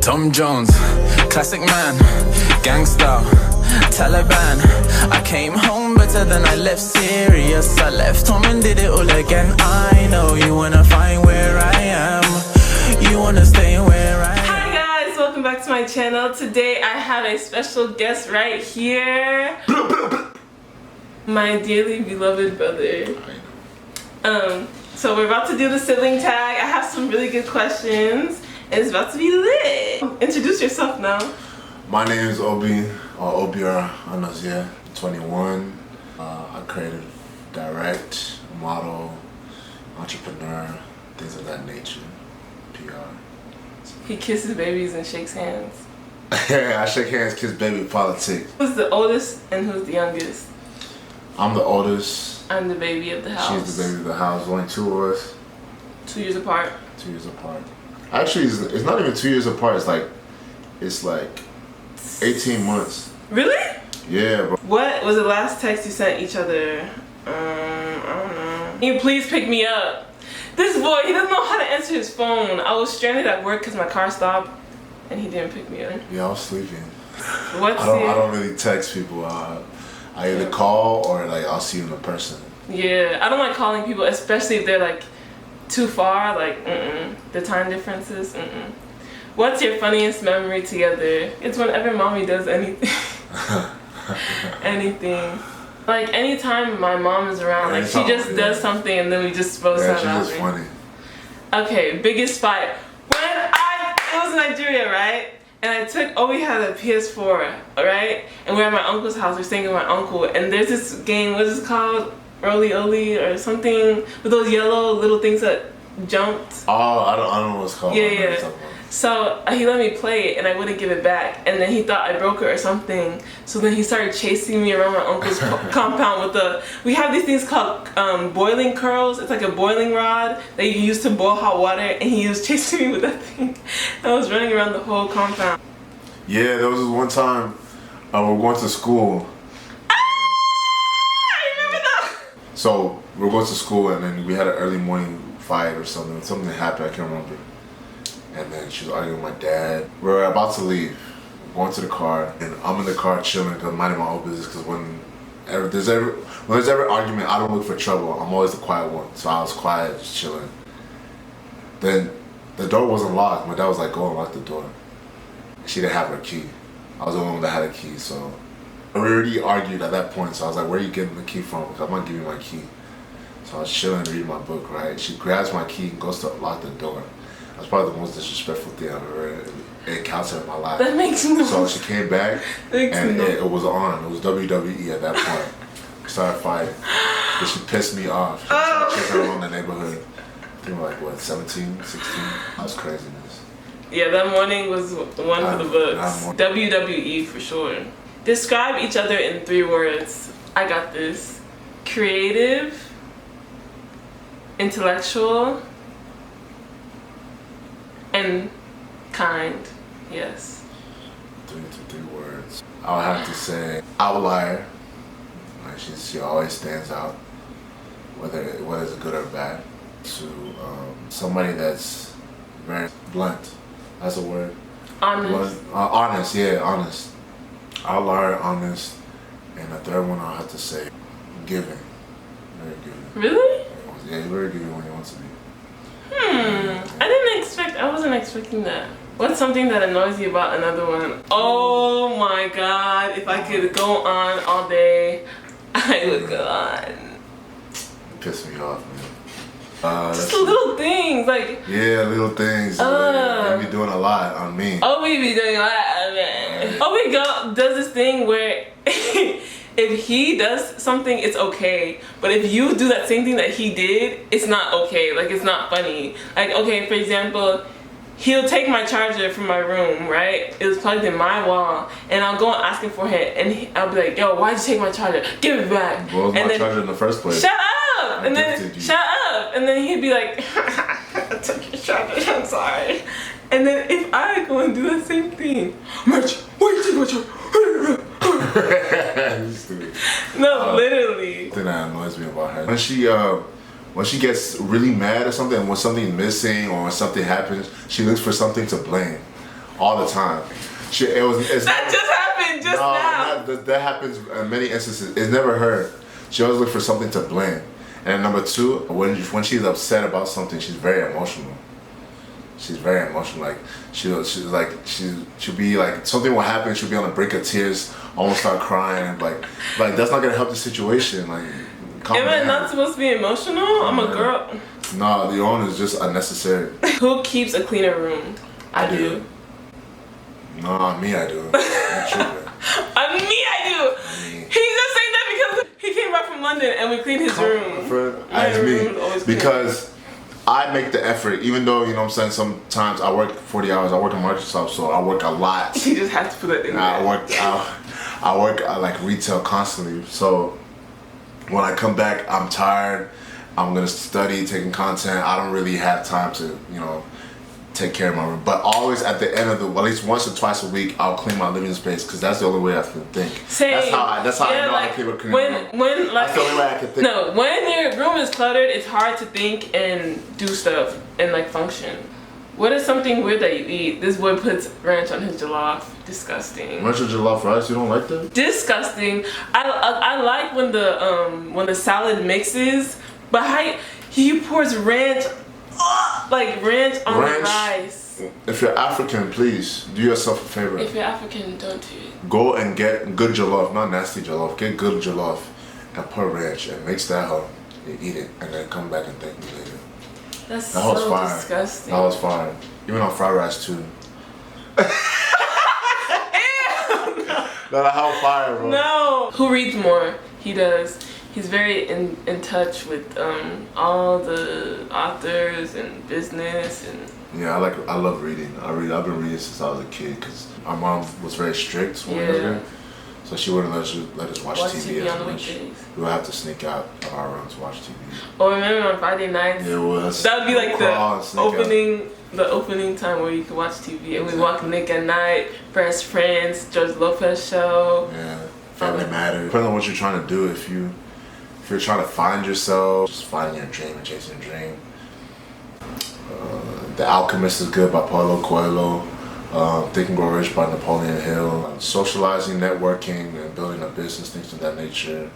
Tom Jones, classic man, gangsta, Taliban. I came home better than I left. Serious, I left home and did it all again. I know you wanna find where I am. You wanna stay where I am. Hi guys, welcome back to my channel. Today I have a special guest right here. My dearly beloved brother. So we're about to do the sibling tag. I have some really good questions. It's about to be lit. Introduce yourself now. My name is Obiora, Anozie, 21. I creative, direct, model, entrepreneur, things of that nature, PR. He kisses babies and shakes hands. I shake hands, kiss baby, politics. Who's the oldest and who's the youngest? I'm the oldest. I'm the baby of the house. She's the baby of the house. Only two of us. 2 years apart. 2 years apart. Actually, it's not even 2 years apart. It's like 18 months. Really? Yeah, bro. What was the last text you sent each other? I don't know. Can you please pick me up? This boy, he doesn't know how to answer his phone. I was stranded at work because my car stopped and he didn't pick me up. Yeah, I was sleeping. What's I don't really text people. I either call or I'll see you in person. Yeah, I don't like calling people, especially if they're like too far, the time differences, What's your funniest memory together? It's whenever mommy does anything. Anything. Like anytime my mom is around, like she just does something and then we just both start laughing. She's just funny. Okay, biggest fight. It was in Nigeria, right? And I took, we had a PS4, right? And we're at my uncle's house, we're staying with my uncle, and there's this game, what is it called? Oli or something, with those yellow little things that jumped. Oh, I don't know what it's called. Yeah. So he let me play it and I wouldn't give it back, and then he thought I broke it or something. So then he started chasing me around my uncle's compound with we have these things called boiling curls. It's like a boiling rod that you use to boil hot water, and he was chasing me with that thing. I was running around the whole compound. Yeah, there was this one time we were going to school. So we were going to school and then we had an early morning fight or something. Something happened, I can't remember. And then she was arguing with my dad. We were about to leave, going to the car, and I'm in the car chilling, minding my own business. Because when there's ever argument, I don't look for trouble. I'm always the quiet one. So I was quiet, just chilling. Then the door wasn't locked. My dad was like, go and lock the door. She didn't have her key. I was the only one that had a key, so. We already argued at that point, so I was like, where are you getting the key from? Because I'm not giving you my key. So I was chilling, reading my book, right? She grabs my key and goes to lock the door. That's probably the most disrespectful thing I've ever encountered in my life. That makes no sense. So she came back, and it was on. It was WWE at that point. We started fighting. But she pissed me off. She started chasing around the neighborhood. I think like, what, 17, 16? That was craziness. Yeah, that morning was one for the books. WWE for sure. Describe each other in 3 words. I got this. Creative, intellectual, and kind. Yes. 3 words. I would have to say outlier. Like she always stands out, whether it's good or bad. To somebody that's very blunt. That's a word. Honest. Honest, yeah, honest. Outlier, honest, and the third one I'll have to say giving. Very giving. Really? Yeah, you're very giving when you want to be. I wasn't expecting that. What's something that annoys you about another one? Oh my god, if I could go on all day, I would go on. You piss me off, man. Just the little things, like. Yeah, little things. They be doing a lot on me. We be doing a lot on me. Does this thing where if he does something, it's okay. But if you do that same thing that he did, it's not okay. Like, it's not funny. Like, okay, for example, he'll take my charger from my room, right? It was plugged in my wall, and I'll go and ask him for it, and I'll be like, yo, why'd you take my charger? Give it back. What was my charger in the first place? Shut up! And then, shut up! And then he'd be like, I took your charger, I'm sorry. And then if I go and do the same thing, Merch, why you take my charger? No, literally. The thing that annoys me about her, when she gets really mad or something, when something's missing or when something happens, she looks for something to blame. all the time. It's That just happened just now. That happens in many instances. It's never her. She always looks for something to blame. And number two, when she's upset about something, she's very emotional. She's very emotional. Like she'll be like, something will happen. She'll be on the brink of tears, almost start crying. Like that's not gonna help the situation. Like, am I not supposed to be emotional? I'm a girl. No, the own is just unnecessary. Who keeps a cleaner room? I do. No, me I do. Me I do. He's just saying that because he came back from London and we cleaned his room. As me, because I make the effort, even though, you know what I'm saying, sometimes I work 40 hours, I work in Microsoft, so I work a lot. He just has to put that in there. I work like retail constantly, so when I come back, I'm tired, I'm gonna study, taking content, I don't really have time to, you know, take care of my room. But always at the end of at least once or twice a week, I'll clean my living space because that's the only way I can think. Same. That's how I know like, I keep a clean room. That's the only way I can think. No, when your room is cluttered, it's hard to think and do stuff and like function. What is something weird that you eat? This boy puts ranch on his jollof. Disgusting. Ranch on jollof rice? You don't like that? Disgusting. I like when the salad mixes, but he pours ranch. Like ranch on the rice. If you're African, please do yourself a favor. If you're African, don't do it. Go and get good jollof, not nasty jollof. Get good jollof and put ranch and mix that up. You eat it and then come back and thank me later. That was fire. Disgusting. That was fire. Even on fried rice too. That's how fire, bro. No. Who reads more? He does. He's very in touch with all the authors and business and. Yeah, I love reading. I've been reading since I was a kid because our mom was very strict when we were young, so she wouldn't let us watch TV on the much. weekdays. We would have to sneak out of our room to watch TV. Oh, remember on Friday nights? Yeah, it was. That would be like the opening time where you could watch TV, and we walk Nick at Night, Fresh Prince, George Lopez show. Yeah, Family Matters. Depending on what you're trying to do, if you're trying to find yourself, just finding your dream and chasing your dream. The Alchemist is good by Paulo Coelho. Think and Grow Rich by Napoleon Hill. Socializing, networking, and building a business, things of that nature.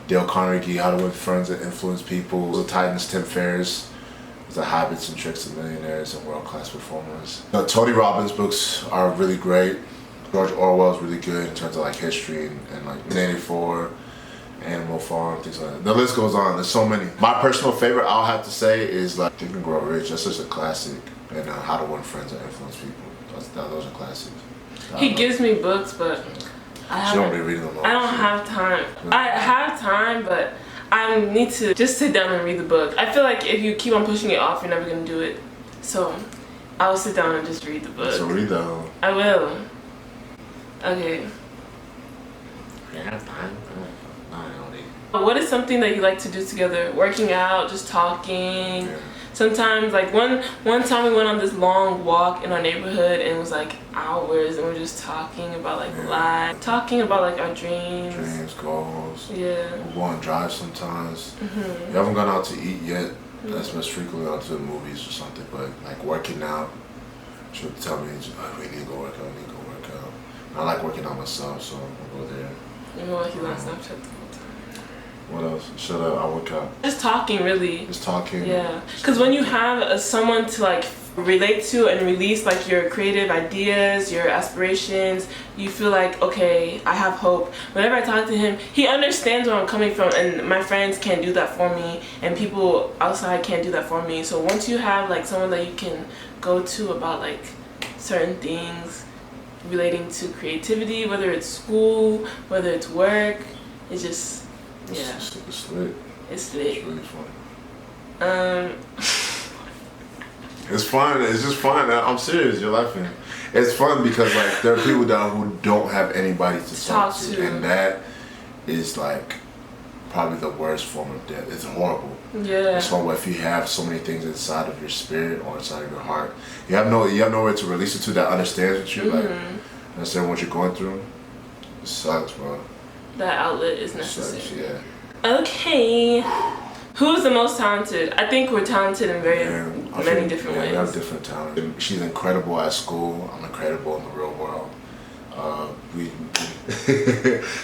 Dale Carnegie, How to Win Friends and Influence People. The Titans, Tim Ferriss. The Habits and Tricks of Millionaires and World-Class Performers. Tony Robbins books are really great. George Orwell is really good in terms of like history and like 1984. Animal Farm, things like that. The list goes on. There's so many. My personal favorite, I'll have to say, is like Think and Grow Rich. That's such a classic. And How to Win Friends and Influence People. Those are classics. He gives me books, but I don't be reading them all. I don't have time. I have time, but I need to just sit down and read the book. I feel like if you keep on pushing it off, you're never gonna do it. So I'll sit down and just read the book. So read that. I will. Okay. What is something that you like to do together? Working out, just talking. Yeah. Sometimes, like one time we went on this long walk in our neighborhood and it was like hours and we were just talking about like life, talking about like our dreams. Dreams, goals. Yeah. We'll go on drives sometimes. We haven't gone out to eat yet. That's most frequently out to the movies or something, but like working out, she'll tell me, oh, we need to go work out, I like working out myself, so we'll go there. You know what, he's on Snapchat the whole time. What else? Shut up, I work out. Just talking, really. Just talking. Yeah, because when you have someone to like relate to and release like your creative ideas, your aspirations, you feel like, okay, I have hope. Whenever I talk to him, he understands where I'm coming from, and my friends can't do that for me, and people outside can't do that for me. So once you have like someone that you can go to about like certain things relating to creativity, whether it's school, whether it's work, it's just It's lit. It's lit. It's really fun. It's fun. It's just fun. I'm serious. You're laughing. It's fun because like there are people who don't have anybody to talk to, and that is like probably the worst form of death. It's horrible. Yeah. So if you have so many things inside of your spirit or inside of your heart, you have nowhere to release it to that understands what you like, understand what you're going through. It sucks, bro. That outlet is necessary. Sucks, yeah. Okay. Who's the most talented? I think we're talented in many different ways. We have different talents. She's incredible at school. I'm incredible in the real world.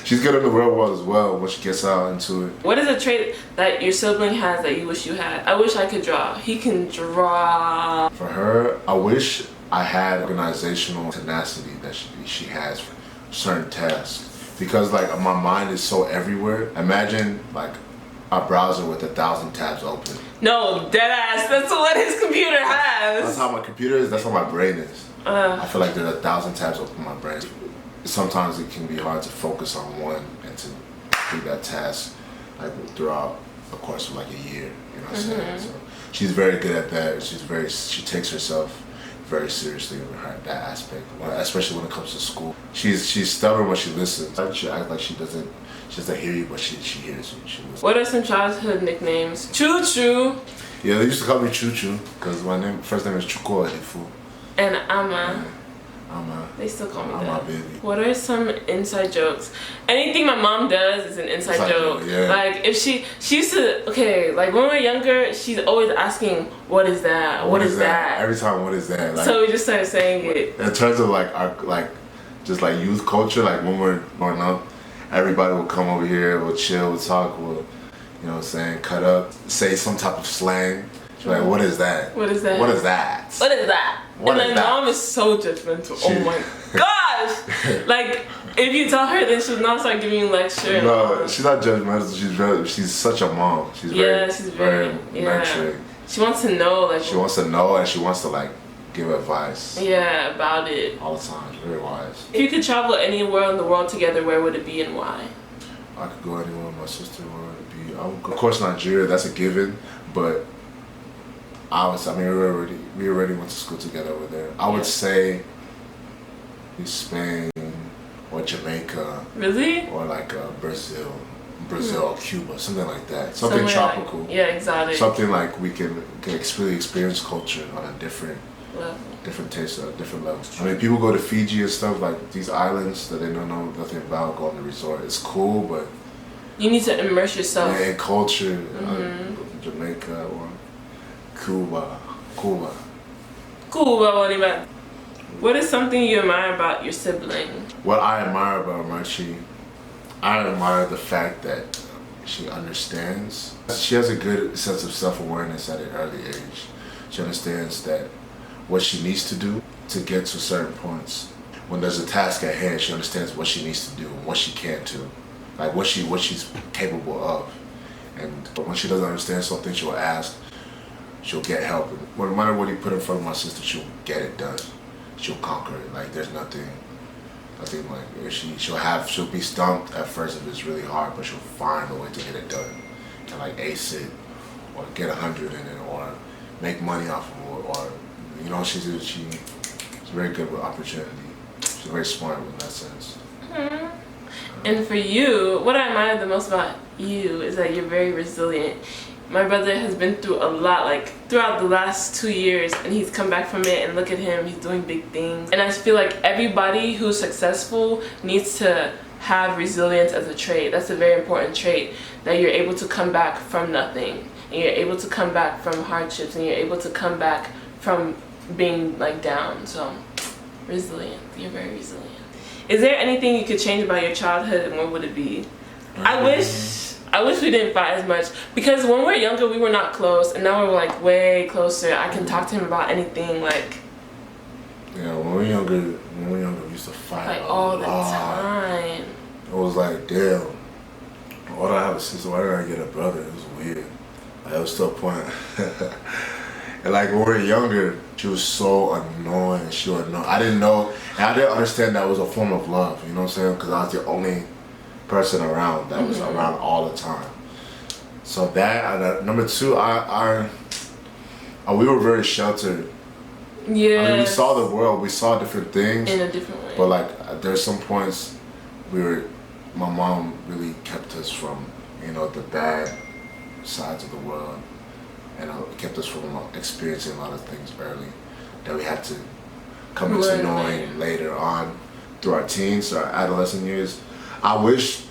She's good in the real world as well when she gets out into it. What is a trait that your sibling has that you wish you had? I wish I could draw. He can draw. For her, I wish I had organizational tenacity that she has for certain tasks. Because like my mind is so everywhere. Imagine like a browser with 1,000 tabs open. No, dead ass. That's what his computer has. That's how my computer is. That's how my brain is. I feel like there's 1,000 tabs open in my brain. Sometimes it can be hard to focus on one and to do that task like throughout the course of like a year. You know what I'm saying? So she's very good at that. She takes herself very seriously in that aspect, especially when it comes to school. She's stubborn when she listens. She acts like she doesn't hear you, but she hears you. She listens. What are some childhood nicknames? Choo Choo. Yeah, they used to call me Choo Choo because my first name is Chuko Adifu. And Ama. Ama. They still call me Ama, that. baby. What are some inside jokes? Anything my mom does is an inside joke. Yeah. Like if she used to, okay, like when we were younger, she's always asking, what is that? What is that? Every time, what is that? Like, so we just started saying it. In terms of like our just like youth culture, like when we're growing up, everybody will come over here, we'll chill, we'll talk, we'll, you know what I'm saying, cut up, say some type of slang. She's like, what is that? What is that? What is that? What is that? What and is my that? mom is so judgmental. Oh my gosh! Like, if you tell her, then she'll not start giving you lecture. No, she's not judgmental. She's such a mom. She's very nurturing. She wants to know, like. She wants to know, and she wants to like give advice. Yeah, about it. All the time. She's very wise. If you could travel anywhere in the world together, where would it be and why? I could go anywhere with my sister. Where would it be? I would go, of course, Nigeria. That's a given, but. We already went to school together over there. I would say Spain or Jamaica. Really? Or like Brazil or Cuba, something like that. Something tropical. Like, yeah, exotic. Something like we can really experience culture on a different taste, a different level. I mean, people go to Fiji and stuff, like these islands that they don't know nothing about, go on the resort. It's cool, but you need to immerse yourself. Yeah, in culture. Jamaica or Cuba. What is something you admire about your sibling? What I admire about Marchi, I admire the fact that she understands. She has a good sense of self-awareness at an early age. She understands that what she needs to do to get to certain points. When there's a task at hand, she understands what she needs to do and what she can't do. Like what she's capable of. And when she doesn't understand something, she'll ask. She'll get help. No matter what you put in front of my sister, she'll get it done. She'll conquer it. Like there's nothing like she'll be stumped at first if it's really hard, but she'll find a way to get it done and like ace it or get 100 in it or make money off of it or you know she's very good with opportunity. She's very smart in that sense. And for you, what I admire the most about you is that you're very resilient. My brother has been through a lot, like throughout the last 2 years, and he's come back from it, and look at him, he's doing big things. And I feel like everybody who's successful needs to have resilience as a trait. That's a very important trait, that you're able to come back from nothing, and you're able to come back from hardships, and you're able to come back from being like down. So, resilient, you're very resilient. Is there anything you could change about your childhood, and what would it be? I wish we didn't fight as much, because when we were younger we were not close, and now we're like way closer. I can talk to him about anything, like. Yeah, when we were younger we used to fight like all the time. It was like, damn, why do I have a sister? Why did I get a brother? It was weird. Like, it was to a point. And like when we were younger, she was so annoying. I didn't know, and I didn't understand that it was a form of love. You know what I'm saying? Because I was the only person around that was around all the time. So that, number two, we were very sheltered. Yeah. I mean, we saw the world, we saw different things. In a different way. But like, there's some points my mom really kept us from, you know, the bad sides of the world. And kept us from experiencing a lot of things early that we had to come into knowing later on through our teens, our adolescent years. I wish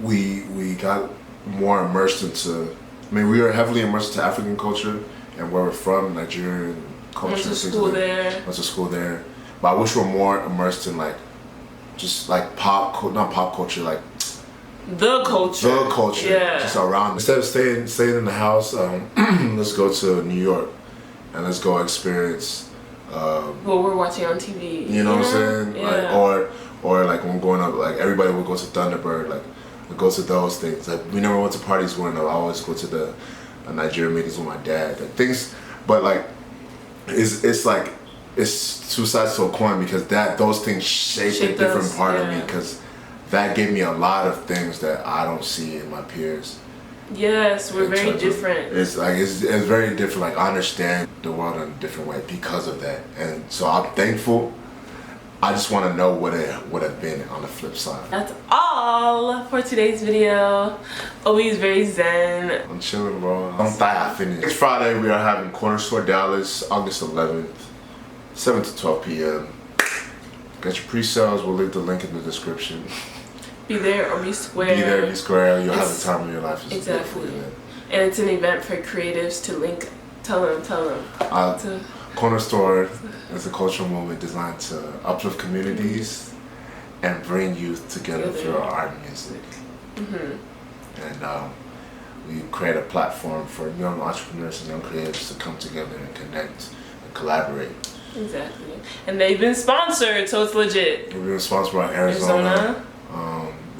we got more immersed into I mean, we are heavily immersed into African culture and where we're from, Nigerian culture. Went to school there. Went to school there. But I wish we were more immersed in like, just like not pop culture, like the culture. The culture. Yeah. Just around. Instead of staying in the house, let's go to New York and let's go experience what we're watching on TV. You know what I'm saying? Yeah. Like, or like when growing up, like everybody would go to Thunderbird, like we go to those things. Like we never went to parties growing up. I always go to the Nigerian meetings with my dad. Like things, but like it's like it's two sides to a coin because those things shape a different part of me because that gave me a lot of things that I don't see in my peers. Yes, we're very different. It's like it's very different. Like I understand the world in a different way because of that, and so I'm thankful. I just want to know what it would have been on the flip side. That's all for today's video. Obi is very zen. I'm chilling, bro. I'm tired. I finished. Next Friday we are having Corner Store Dallas, August 11th, 7 to 12 p.m. Get your pre-sales. We'll leave the link in the description. Be there or be square. Be there, be square. You'll have the time of your life. Exactly. And it's an event for creatives to link. Tell them. Corner Store is a cultural movement designed to uplift communities and bring youth together through art and music. And we create a platform for young entrepreneurs and young creatives to come together and connect and collaborate. Exactly. And they've been sponsored, so it's legit. We've been sponsored by Arizona.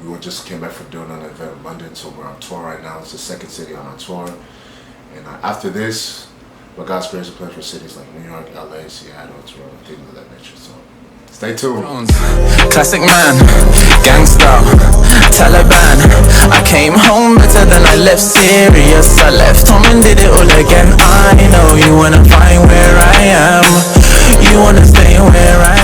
We just came back from doing an event in London, so we're on tour right now. It's the second city on our tour. And after this, but God's grace is planned for cities like New York, LA, Seattle, Toronto, things of that nature. So stay tuned. Classic man, gangsta, Taliban. I came home better than I left. Serious, I left home and did it all again. I know you wanna find where I am. You wanna stay where I am.